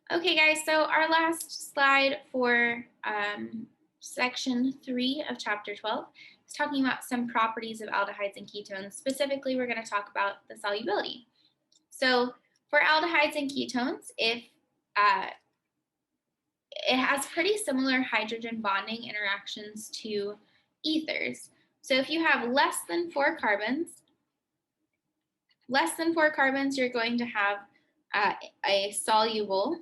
Okay, guys, so our last slide for section 3 of chapter 12 is talking about some properties of aldehydes and ketones. Specifically, we're going to talk about the solubility. So, for aldehydes and ketones, if uh, it has pretty similar hydrogen bonding interactions to ethers. So, if you have less than four carbons, you're going to have a soluble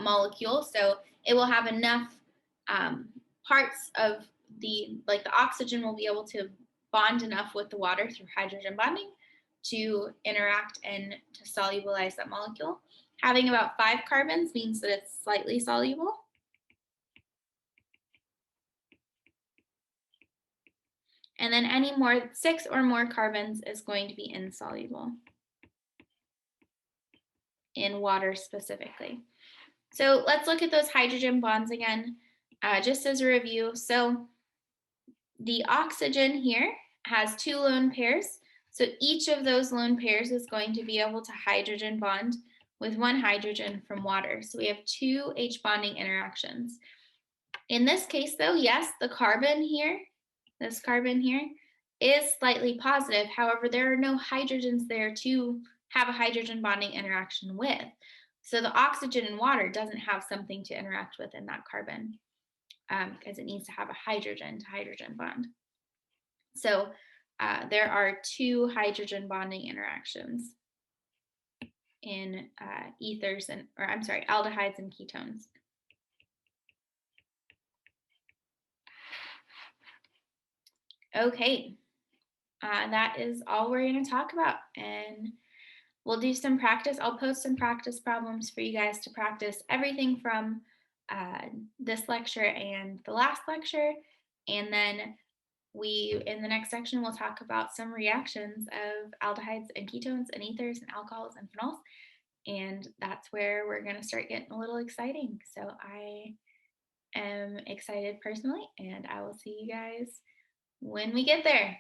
molecule. So it will have enough um, parts of like the oxygen will be able to bond enough with the water through hydrogen bonding to interact and to solubilize that molecule. Having about 5 carbons means that it's slightly soluble. And then any more, 6 or more carbons is going to be insoluble in water specifically. So let's look at those hydrogen bonds again, just as a review. So the oxygen here has 2 lone pairs. So each of those lone pairs is going to be able to hydrogen bond with 1 hydrogen from water. So we have 2 H bonding interactions. In this case, though, yes, the carbon here, this carbon here, is slightly positive. However, there are no hydrogens there to have a hydrogen bonding interaction with. So the oxygen in water doesn't have something to interact with in that carbon because it needs to have a hydrogen to hydrogen bond. So there are 2 hydrogen bonding interactions in ethers aldehydes and ketones. Okay, that is all we're going to talk about, and we'll do some practice. I'll post some practice problems for you guys to practice everything from this lecture and the last lecture, and then in the next section, we'll talk about some reactions of aldehydes and ketones and ethers and alcohols and phenols. And that's where we're going to start getting a little exciting. So I am excited personally, and I will see you guys when we get there.